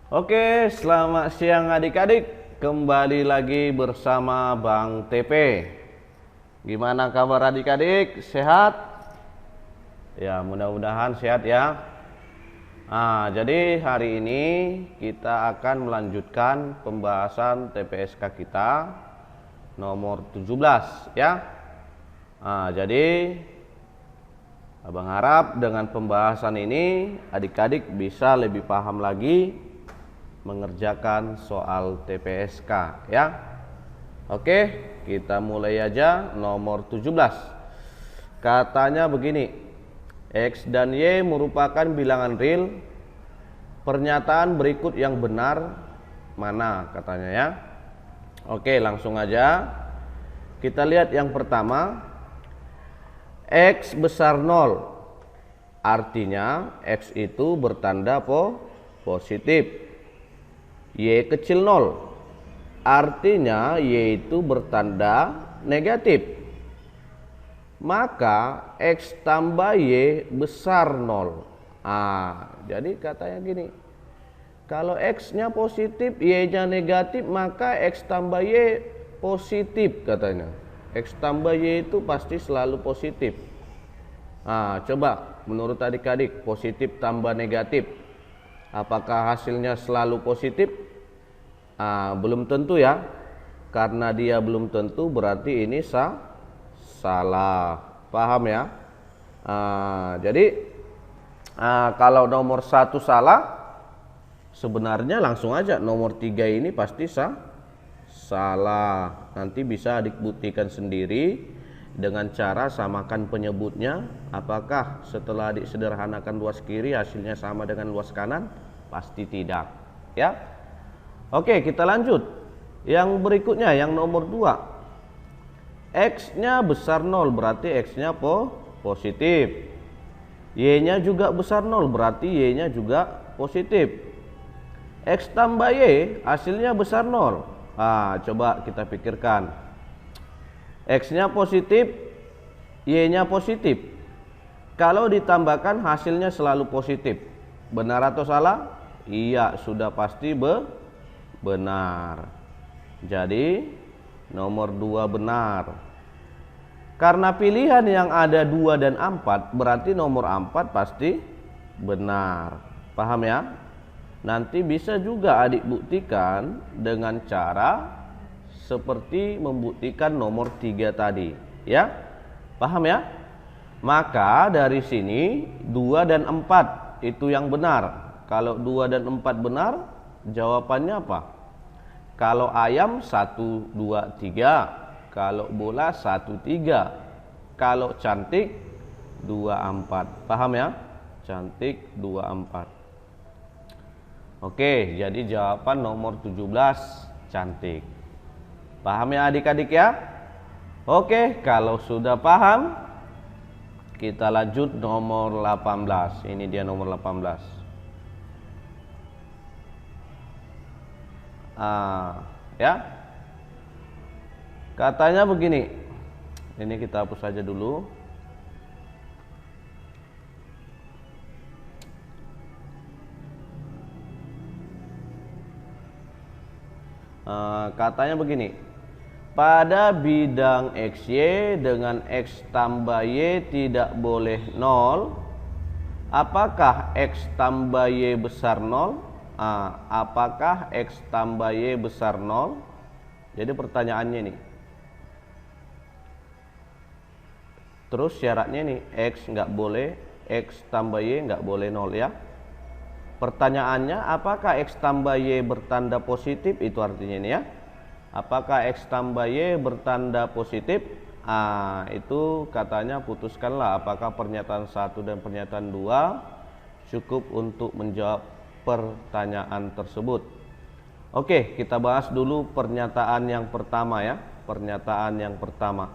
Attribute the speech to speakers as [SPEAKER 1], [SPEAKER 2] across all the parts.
[SPEAKER 1] Oke, selamat siang adik-adik. Kembali lagi bersama Bang TP. Gimana kabar adik-adik? Sehat? Ya, mudah-mudahan sehat ya. Jadi hari ini kita akan melanjutkan pembahasan TPSK kita nomor 17 ya. Jadi Abang harap dengan pembahasan ini adik-adik bisa lebih paham lagi mengerjakan soal TPSK ya. Oke, kita mulai aja nomor 17. Katanya begini, X dan Y merupakan bilangan real. Pernyataan berikut yang benar mana katanya ya. Oke, langsung aja kita lihat yang pertama. X besar 0, artinya X itu bertanda positif. Y kecil 0, artinya Y itu bertanda negatif. Maka X tambah Y besar 0. Jadi katanya gini, kalau X-nya positif, Y-nya negatif, maka X tambah Y positif katanya. X tambah Y itu pasti selalu positif. Coba menurut adik-adik, positif tambah negatif, apakah hasilnya selalu positif? Belum tentu ya. Karena dia belum tentu berarti ini salah. Paham ya? Jadi kalau nomor 1 salah, sebenarnya langsung aja nomor 3 ini pasti salah. Nanti bisa adik buktikan sendiri dengan cara samakan penyebutnya. Apakah setelah adik sederhanakan luas kiri hasilnya sama dengan luas kanan? Pasti tidak ya. Oke, kita lanjut. Yang berikutnya yang nomor 2. X-nya besar 0 berarti X-nya positif. Y-nya juga besar 0 berarti Y-nya juga positif. X tambah Y hasilnya besar 0. Coba kita pikirkan. X-nya positif, Y-nya positif. Kalau ditambahkan hasilnya selalu positif. Benar atau salah? Iya, sudah pasti benar. Jadi nomor 2 benar. Karena pilihan yang ada 2 dan 4, berarti nomor 4 pasti benar. Paham ya? Nanti bisa juga adik buktikan dengan cara seperti membuktikan nomor 3 tadi ya. Paham ya? Maka dari sini 2 dan 4 itu yang benar. Kalau 2 dan 4 benar, jawabannya apa? Kalau ayam 1, 2, 3. Kalau bola 1, 3. Kalau cantik 2, 4. Paham ya? Cantik 2, 4. Oke, jadi jawaban nomor 17 cantik. Paham ya adik-adik ya? Oke, kalau sudah paham, kita lanjut nomor 18. Ini dia nomor 18. Ya. Katanya begini. Ini kita hapus saja dulu. Katanya begini, pada bidang XY dengan X tambah Y tidak boleh 0. Apakah X tambah Y besar 0? Apakah X tambah Y besar 0? Jadi pertanyaannya nih. Terus syaratnya nih, X nggak boleh, X tambah Y nggak boleh 0 ya. Pertanyaannya, apakah X tambah Y bertanda positif? Itu artinya ini ya. Apakah X tambah Y bertanda positif? Itu katanya putuskanlah apakah pernyataan 1 dan pernyataan 2 cukup untuk menjawab pertanyaan tersebut. Oke, kita bahas dulu pernyataan yang pertama ya. Pernyataan yang pertama.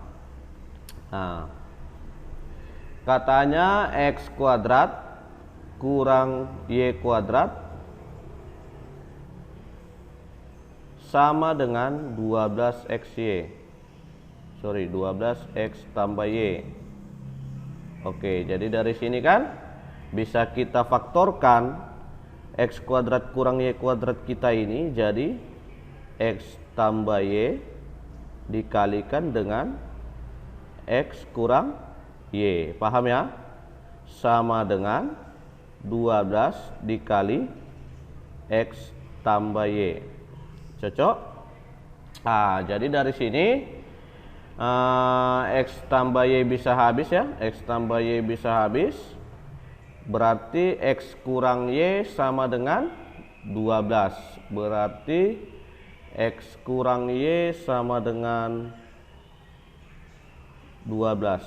[SPEAKER 1] Katanya X kuadrat kurang Y kuadrat sama dengan 12XY. 12X tambah Y. Oke, jadi dari sini kan bisa kita faktorkan X kuadrat kurang Y kuadrat kita ini jadi X tambah Y dikalikan dengan X kurang Y. Paham ya? Sama dengan 12 dikali X tambah Y. Cocok? Jadi dari sini X tambah Y bisa habis ya. X tambah Y bisa habis. Berarti X kurang Y sama dengan 12. Berarti X kurang Y sama dengan 12.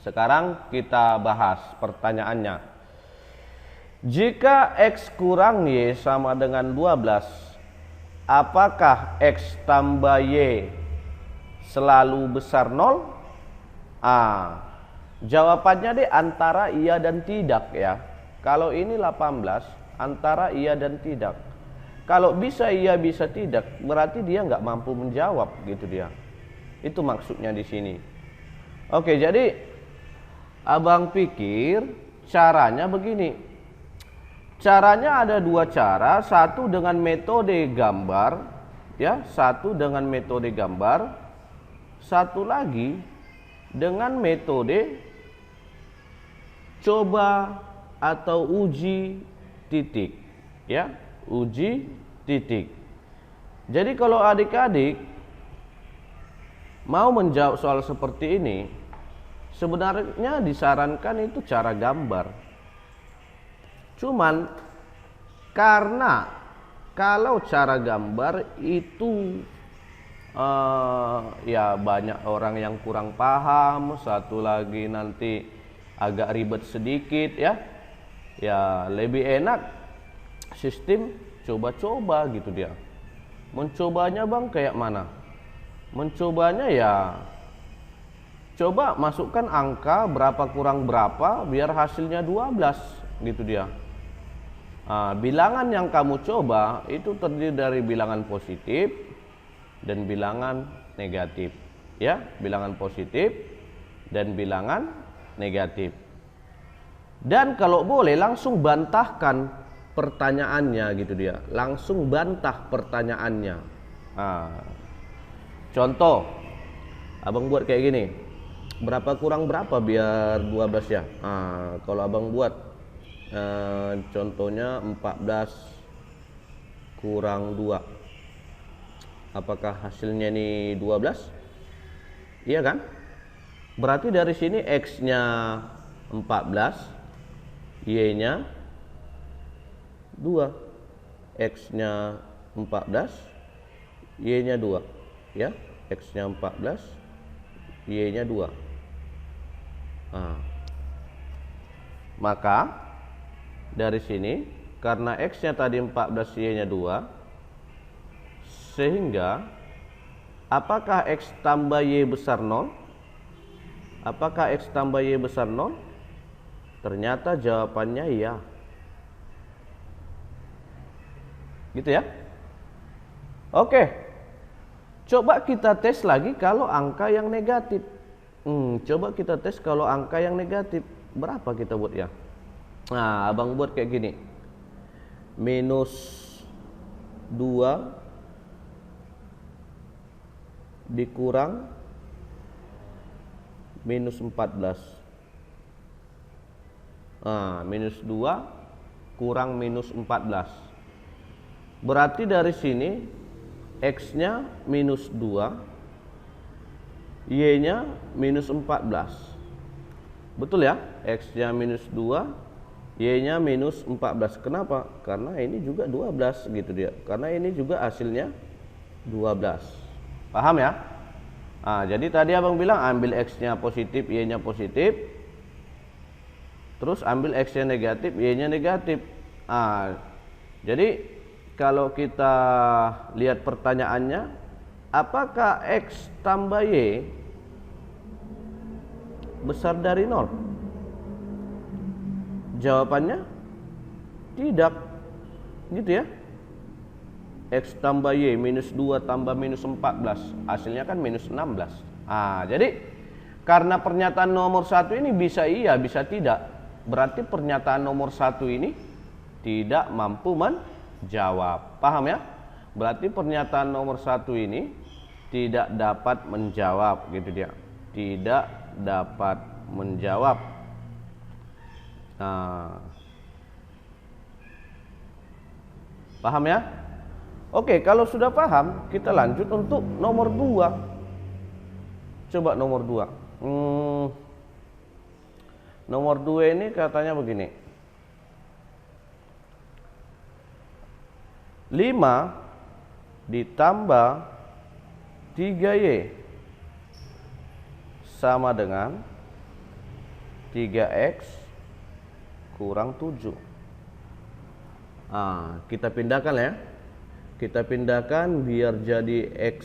[SPEAKER 1] Sekarang kita bahas pertanyaannya. Jika X kurang Y sama dengan 12, apakah X tambah Y selalu besar 0? Jawabannya deh antara iya dan tidak ya. Kalau ini 18, antara iya dan tidak. Kalau bisa iya bisa tidak, berarti dia nggak mampu menjawab gitu dia. Itu maksudnya di sini. Oke, jadi abang pikir caranya begini. Caranya ada dua cara, satu dengan metode gambar, ya, satu dengan metode gambar, satu lagi dengan metode coba atau uji titik, ya, uji titik. Jadi kalau adik-adik mau menjawab soal seperti ini, sebenarnya disarankan itu cara gambar. Cuman karena kalau cara gambar itu ya banyak orang yang kurang paham, satu lagi nanti agak ribet sedikit ya. Ya lebih enak sistem coba-coba gitu dia. Mencobanya bang kayak mana? Mencobanya ya coba masukkan angka berapa kurang berapa biar hasilnya 12 gitu dia. Bilangan yang kamu coba itu terdiri dari bilangan positif dan bilangan negatif, ya, bilangan positif dan bilangan negatif. Dan kalau boleh langsung bantahkan pertanyaannya gitu dia, langsung bantah pertanyaannya. Contoh, abang buat kayak gini, berapa kurang berapa biar 12 ya. Kalau abang buat contohnya 14 kurang 2, apakah hasilnya ini 12? Iya kan? Berarti dari sini X-nya 14, Y-nya 2. X-nya 14, Y-nya 2. Ya, X-nya 14, Y-nya 2. Maka dari sini karena X-nya tadi 14, Y-nya 2, sehingga apakah X tambah Y besar 0? Apakah X tambah Y besar 0? Ternyata jawabannya iya. Gitu ya. Oke. Coba kita tes lagi kalau angka yang negatif. Coba kita tes kalau angka yang negatif. Berapa kita buat ya? Nah, abang buat kayak gini. Minus 2 dikurang minus 14. Minus 2 kurang minus 14. Berarti dari sini X-nya minus 2, Y-nya minus 14. Betul ya? X-nya minus 2, Y-nya minus 14. Kenapa? Karena ini juga 12 gitu dia. Karena ini juga hasilnya 12. Paham ya? Jadi tadi abang bilang ambil X-nya positif, Y-nya positif, terus ambil X-nya negatif, Y-nya negatif. Jadi kalau kita lihat pertanyaannya, apakah X tambah Y besar dari 0? Jawabannya tidak, gitu ya. X tambah Y minus 2 tambah minus 14, hasilnya kan minus 16. Jadi karena pernyataan nomor 1 ini bisa iya bisa tidak, Berarti pernyataan nomor 1 ini tidak mampu menjawab. Paham ya? Berarti pernyataan nomor 1 ini tidak dapat menjawab, gitu dia. Tidak dapat menjawab. Nah, paham ya? Oke, kalau sudah paham, kita lanjut untuk nomor 2. Coba nomor 2. Nomor 2 ini katanya begini. 5 ditambah 3Y sama dengan 3X kurang 7. Kita pindahkan ya. Kita pindahkan biar jadi X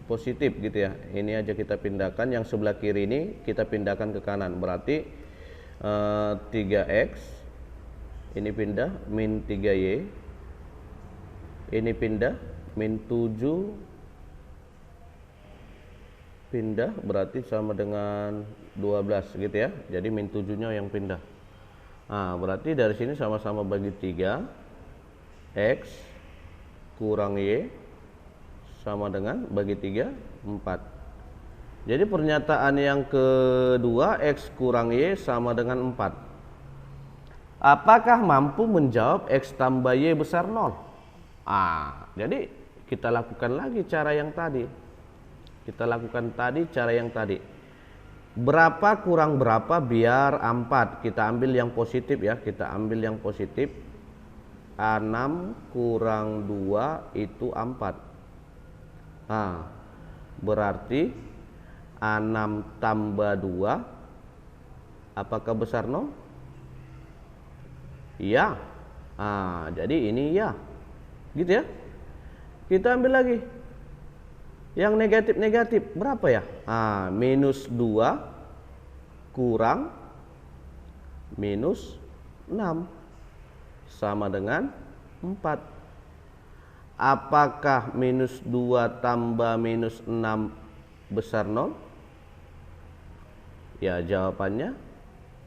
[SPEAKER 1] positif gitu ya. Ini aja kita pindahkan, yang sebelah kiri ini kita pindahkan ke kanan. Berarti 3X ini pindah min 3Y, ini pindah min 7 pindah, berarti sama dengan 12 gitu ya. Jadi min 7 nya yang pindah. Berarti dari sini sama-sama bagi 3, X kurang Y sama dengan bagi 3, 4. Jadi pernyataan yang kedua, X kurang Y sama dengan 4. Apakah mampu menjawab X tambah Y besar 0? Jadi kita lakukan lagi cara yang tadi. Cara yang tadi. Berapa kurang berapa biar 4? Kita ambil yang positif ya. Kita ambil yang positif. 6 kurang 2 itu 4. Berarti 6 tambah 2 apakah besar 0? Iya. Jadi ini ya. Gitu ya. Kita ambil lagi yang negatif-negatif, berapa ya? Minus 2 kurang minus 6 sama dengan 4. Apakah minus 2 tambah minus 6 besar 0? Ya, jawabannya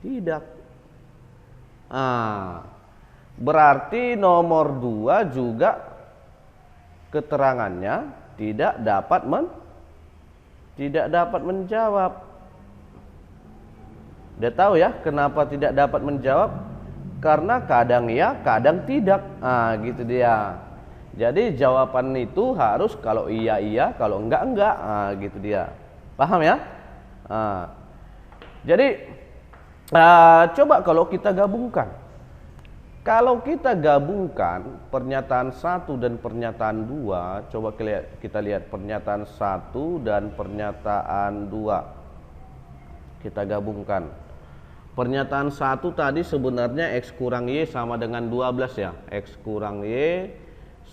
[SPEAKER 1] tidak. Berarti nomor 2 juga keterangannya tidak dapat menjawab. Udah tahu ya kenapa tidak dapat menjawab? Karena kadang ya, kadang tidak. Gitu dia. Jadi jawaban itu harus kalau iya iya, kalau enggak enggak. Gitu dia. Paham ya? Jadi coba kalau kita gabungkan. Kalau kita gabungkan pernyataan 1 dan pernyataan 2, coba kita lihat pernyataan 1 dan pernyataan 2. Kita gabungkan. Pernyataan 1 tadi sebenarnya X kurang Y sama dengan 12 ya. X kurang Y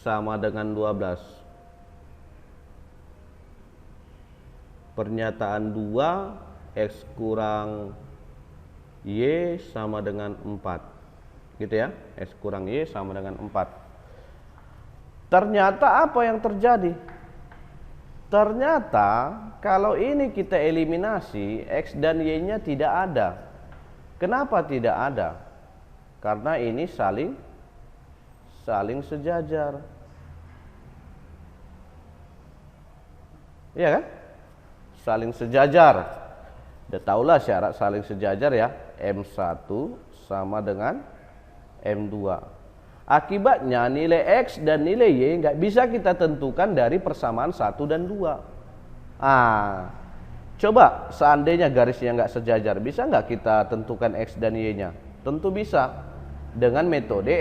[SPEAKER 1] sama dengan 12. Pernyataan 2 X kurang Y sama dengan 4. Gitu ya, X kurang Y sama dengan 4. Ternyata apa yang terjadi? Ternyata kalau ini kita eliminasi, X dan Y nya tidak ada. Kenapa tidak ada? Karena ini saling sejajar. Iya kan? Saling sejajar. Udah tahulah syarat saling sejajar ya. M1 sama dengan M2. Akibatnya nilai X dan nilai Y nggak bisa kita tentukan dari persamaan 1 dan 2. Coba seandainya garisnya nggak sejajar, bisa nggak kita tentukan X dan Y nya? Tentu bisa. Dengan metode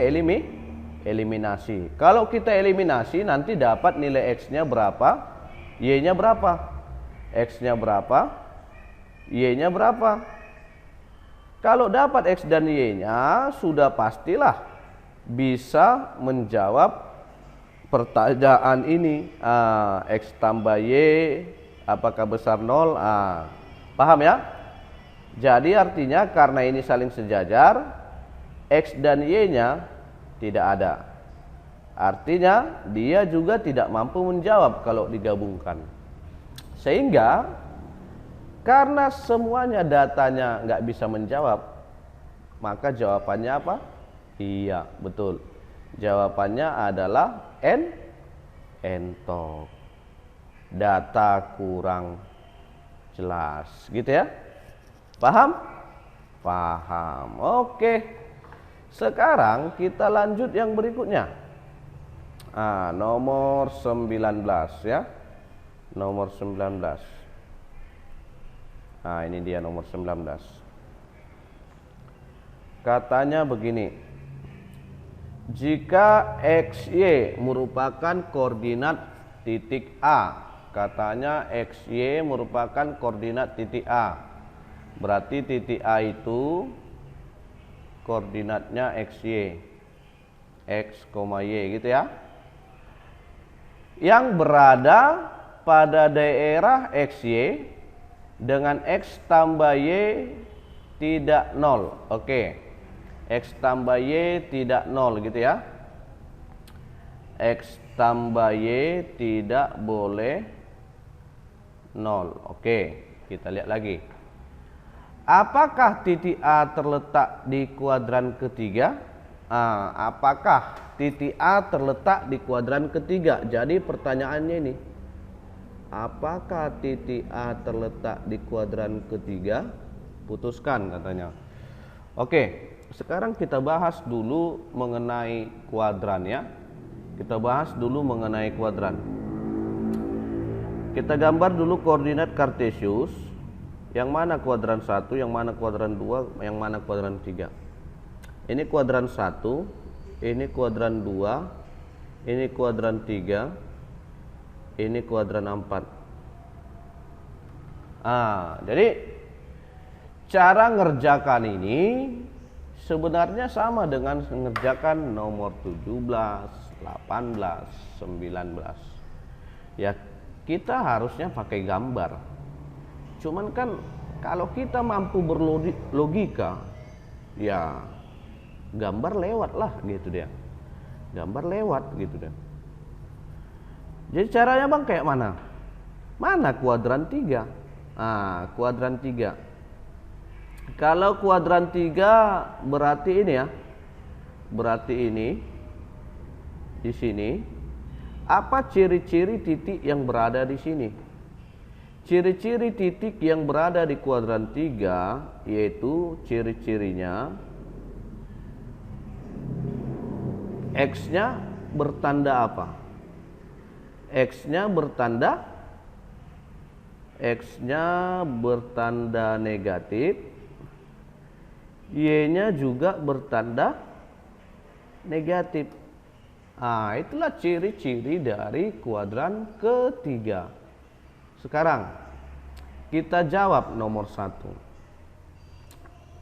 [SPEAKER 1] eliminasi. Kalau kita eliminasi nanti dapat nilai X nya berapa, Y nya berapa. X nya berapa, Y nya berapa. Kalau dapat X dan Y nya, sudah pastilah bisa menjawab pertanyaan ini. X tambah Y apakah besar 0? Paham ya? Jadi artinya karena ini saling sejajar, X dan Y nya tidak ada. Artinya dia juga tidak mampu menjawab kalau digabungkan. Sehingga karena semuanya datanya nggak bisa menjawab, Maka jawabannya apa? Iya, betul. Jawabannya adalah entok. Data kurang jelas, gitu ya. Paham? Paham. Oke. Sekarang kita lanjut yang berikutnya. Nomor 19 ya. Nomor 19. Ini dia nomor 19. Katanya begini. Jika XY merupakan koordinat titik A. Katanya XY merupakan koordinat titik A. Berarti titik A itu koordinatnya XY. X, Y gitu ya. Yang berada pada daerah XY dengan X tambah Y tidak 0. Oke. X tambah Y tidak 0 gitu ya. X tambah Y tidak boleh 0. Oke, kita lihat lagi. Apakah titik A terletak di kuadran ketiga? Apakah titik A terletak di kuadran ketiga? Jadi pertanyaannya ini, apakah titik A terletak di kuadran ketiga? Putuskan katanya. Oke, sekarang kita bahas dulu mengenai kuadran ya. Kita bahas dulu mengenai kuadran. Kita gambar dulu koordinat Kartesius. Yang mana kuadran 1, yang mana kuadran 2, yang mana kuadran 3. Ini kuadran 1, ini kuadran 2, ini kuadran 3, ini kuadran 4. Jadi cara ngerjakan ini sebenarnya sama dengan mengerjakan nomor 17, 18, 19. Ya, kita harusnya pakai gambar. Cuman kan kalau kita mampu berlogika, ya gambar lewat lah gitu dia. Gambar lewat gitu dia. Jadi caranya Bang kayak mana? Mana kuadran 3? Kuadran 3. Kalau kuadran 3 berarti ini ya. Berarti ini di sini. Apa ciri-ciri titik yang berada di sini? Ciri-ciri titik yang berada di kuadran 3 yaitu ciri-cirinya X-nya bertanda apa? X-nya bertanda negatif, Y-nya juga bertanda negatif. Itulah ciri-ciri dari kuadran ketiga. Sekarang kita jawab nomor 1.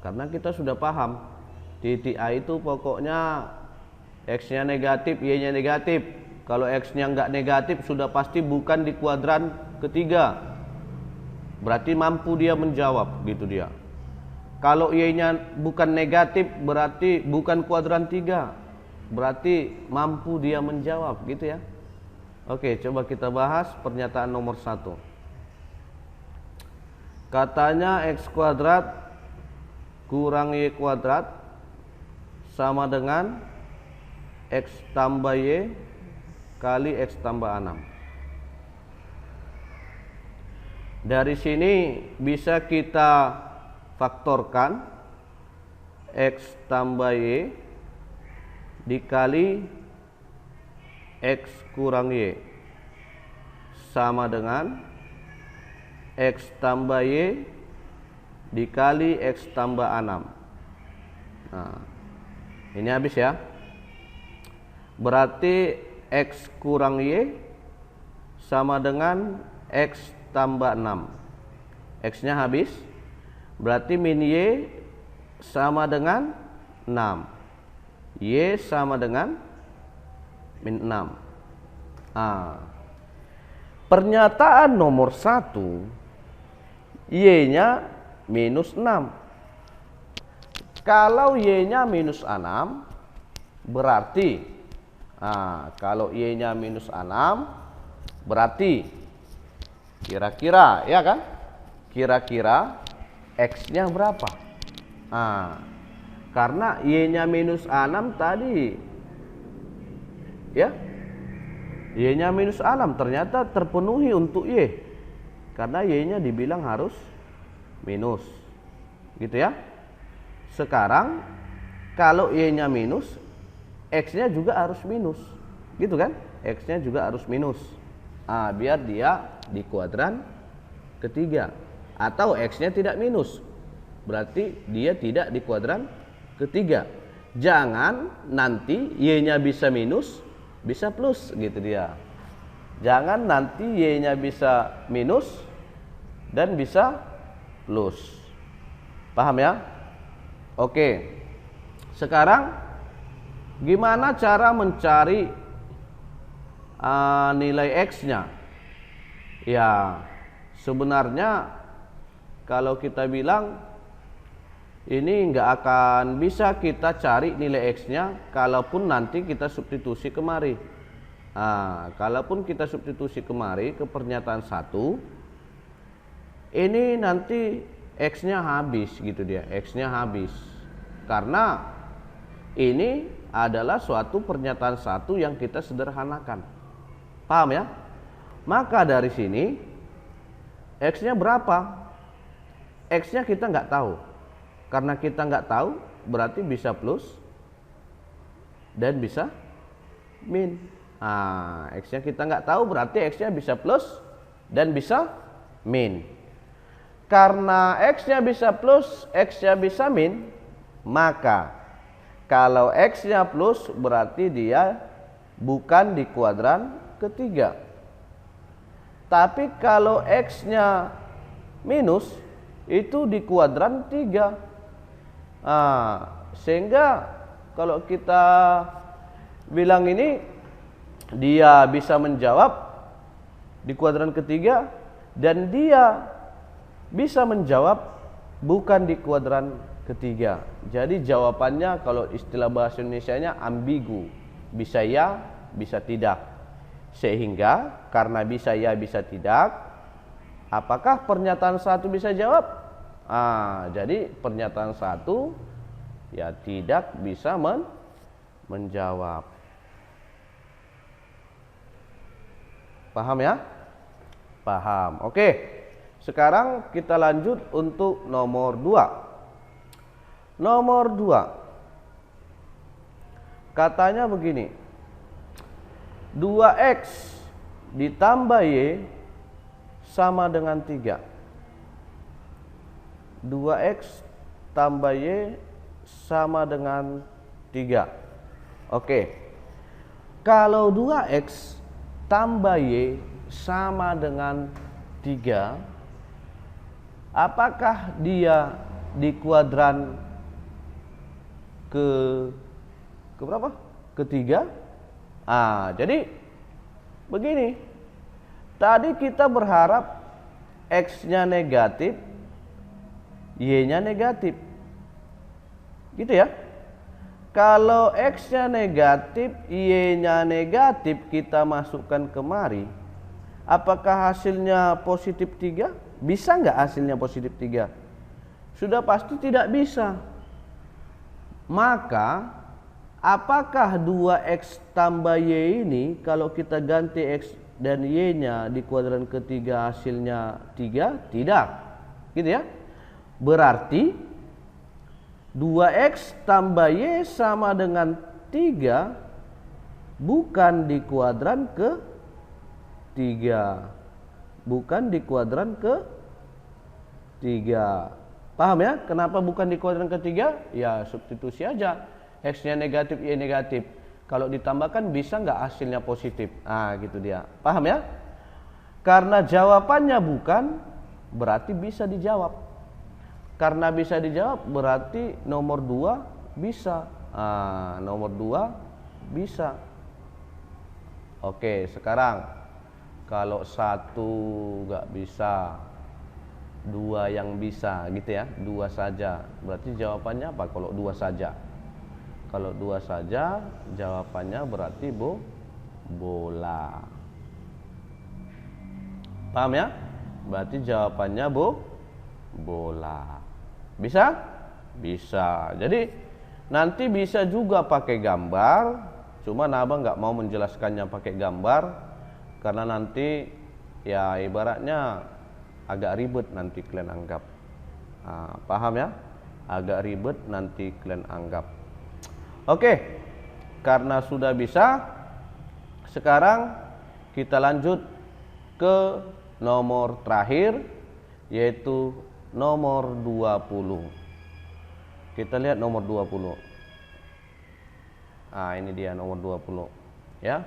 [SPEAKER 1] Karena kita sudah paham titik A itu pokoknya X-nya negatif, Y-nya negatif. Kalau X-nya nggak negatif sudah pasti bukan di kuadran ketiga. Berarti mampu dia menjawab gitu dia. Kalau Y-nya bukan negatif berarti bukan kuadran 3. Berarti mampu dia menjawab gitu ya. Oke, coba kita bahas pernyataan nomor 1. Katanya X kuadrat kurang Y kuadrat sama dengan X tambah Y kali X tambah 6. Dari sini bisa kita faktorkan X tambah Y dikali X kurang Y sama dengan X tambah Y dikali X tambah 6. Ini habis ya. Berarti X kurang Y sama dengan X tambah 6. X-nya habis. Berarti min Y sama dengan 6. Y sama dengan min 6. Pernyataan nomor 1, Y-nya minus 6. Kalau Y-nya minus 6 berarti kalau Y-nya minus 6 berarti kira-kira ya kan? Kira-kira X-nya berapa? Karena Y-nya minus 6 tadi, ya, Y-nya minus 6 ternyata terpenuhi untuk Y, karena Y-nya dibilang harus minus, gitu ya. Sekarang kalau Y-nya minus, X-nya juga harus minus, gitu kan? X-nya juga harus minus. Biar dia di kuadran ketiga. Atau X-nya tidak minus, berarti dia tidak di kuadran ketiga. Jangan nanti Y-nya bisa minus, bisa plus, gitu dia. Jangan nanti Y-nya bisa minus dan bisa plus. Paham ya? Oke. Sekarang gimana cara mencari nilai X-nya? Ya, sebenarnya kalau kita bilang ini nggak akan bisa kita cari nilai X-nya kalaupun nanti kita substitusi kemari. Kalaupun kita substitusi kemari ke pernyataan 1, ini nanti X-nya habis, gitu dia. X-nya habis. Karena ini adalah suatu pernyataan 1 yang kita sederhanakan. Paham ya? Maka dari sini X-nya berapa? X-nya kita nggak tahu. Karena kita nggak tahu, berarti bisa plus dan bisa min. X-nya kita nggak tahu, berarti X-nya bisa plus dan bisa min. Karena X-nya bisa plus, X-nya bisa min, maka kalau X-nya plus berarti dia bukan di kuadran ketiga. Tapi kalau X-nya minus, itu di kuadran 3. Sehingga kalau kita bilang ini dia bisa menjawab di kuadran ketiga, dan dia bisa menjawab bukan di kuadran ketiga. Jadi jawabannya kalau istilah bahasa Indonesianya ambigu, bisa ya, bisa tidak. Sehingga karena bisa ya, bisa tidak, apakah pernyataan 1 bisa jawab? Jadi pernyataan 1 ya tidak bisa menjawab. Paham ya? Paham. Oke. Sekarang kita lanjut untuk nomor 2. Nomor 2. Katanya begini. 2X ditambah Y sama dengan 3. 2X tambah Y sama dengan 3. Oke. Kalau 2X tambah Y sama dengan 3, apakah dia di kuadran ke berapa? Ketiga? Jadi begini. Tadi kita berharap X-nya negatif, Y-nya negatif. Gitu ya. Kalau X-nya negatif, Y-nya negatif, kita masukkan kemari. Apakah hasilnya positif 3? Bisa nggak hasilnya positif 3? Sudah pasti tidak bisa. Maka apakah 2X tambah Y ini kalau kita ganti X dan Y-nya di kuadran ketiga hasilnya 3? Tidak. Gitu ya. Berarti 2X tambah Y sama dengan 3 bukan di kuadran ke-3. Bukan di kuadran ke-3. Paham ya? Kenapa bukan di kuadran ketiga? Ya substitusi aja. X-nya negatif, Y negatif. Kalau ditambahkan bisa nggak hasilnya positif? Gitu dia. Paham ya? Karena jawabannya bukan, berarti bisa dijawab. Karena bisa dijawab, berarti nomor 2 bisa. Nomor 2 bisa. Oke, sekarang kalau 1 nggak bisa, 2 yang bisa, gitu ya. 2 saja. Berarti jawabannya apa kalau 2 saja? Kalau 2 saja, jawabannya berarti bola. Paham ya? Berarti jawabannya bola. Bisa? Bisa. Jadi Nanti bisa juga pakai gambar, cuma abang nggak mau menjelaskannya pakai gambar karena nanti ya ibaratnya agak ribet nanti kalian anggap. Paham ya? Agak ribet nanti kalian anggap. Oke, karena sudah bisa, sekarang kita lanjut ke nomor terakhir, yaitu nomor 20. Kita lihat nomor 20. Ini dia nomor 20 ya.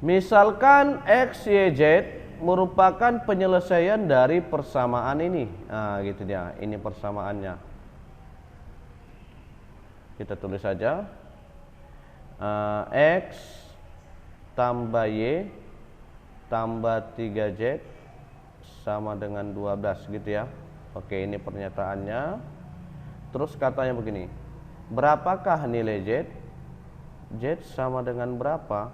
[SPEAKER 1] Misalkan X, Y, Z merupakan penyelesaian dari persamaan ini. Gitu dia. Ini persamaannya. Kita tulis saja. X tambah Y tambah 3Z sama dengan 12 gitu ya. Oke, ini pernyataannya. Terus katanya begini. Berapakah nilai Z? Z sama dengan berapa?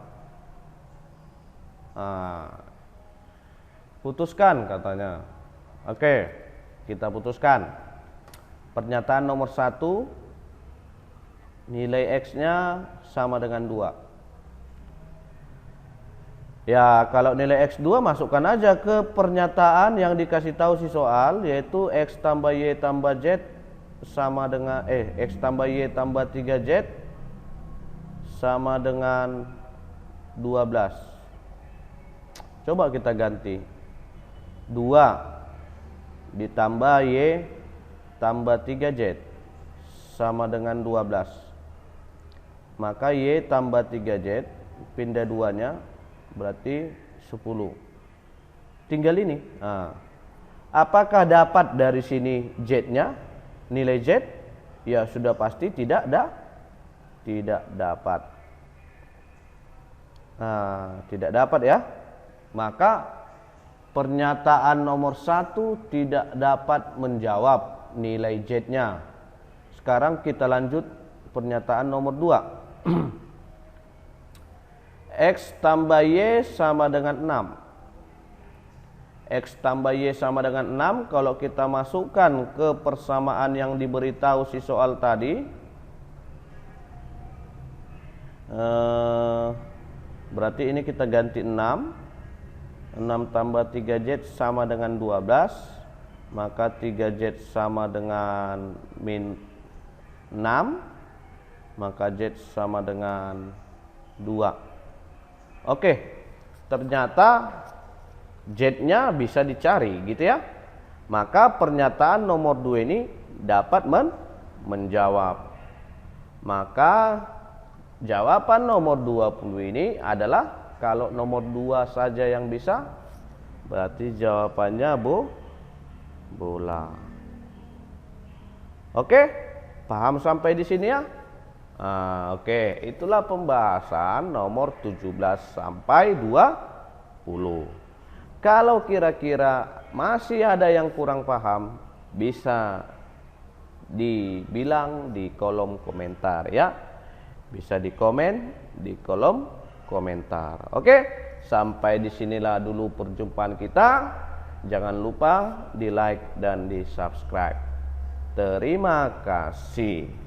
[SPEAKER 1] Putuskan katanya. Oke, kita putuskan. Pernyataan nomor 1, nilai X-nya sama dengan 2. Ya, kalau nilai X2 masukkan aja ke pernyataan yang dikasih tahu si soal, yaitu X tambah Y tambah Z sama dengan X tambah Y tambah 3Z sama dengan 12. Coba kita ganti. 2 ditambah Y tambah 3Z sama dengan 12. Maka Y tambah 3Z pindah 2-nya berarti 10. Tinggal ini. Apakah dapat dari sini Z-nya? Nilai Z? Ya sudah pasti tidak dapat. Tidak dapat ya. Maka pernyataan nomor 1 tidak dapat menjawab nilai Z-nya. Sekarang kita lanjut pernyataan nomor 2. X tambah Y sama dengan 6. X tambah Y sama dengan 6. Kalau kita masukkan ke persamaan yang diberitahu si soal tadi, berarti ini kita ganti 6. 6 tambah 3Z sama dengan 12. Maka 3Z sama dengan min 6. Maka Z sama dengan 2. Oke, ternyata Z-nya bisa dicari gitu ya. Maka pernyataan nomor 2 ini dapat menjawab. Maka jawaban nomor 20 ini adalah, kalau nomor 2 saja yang bisa, berarti jawabannya bola. Oke, paham sampai di sini ya? Oke, itulah pembahasan nomor 17 sampai 20. Kalau kira-kira masih ada yang kurang paham, bisa dibilang di kolom komentar ya. Bisa dikomen di kolom komentar. Oke, sampai disinilah dulu perjumpaan kita. Jangan lupa di like dan di subscribe. Terima kasih.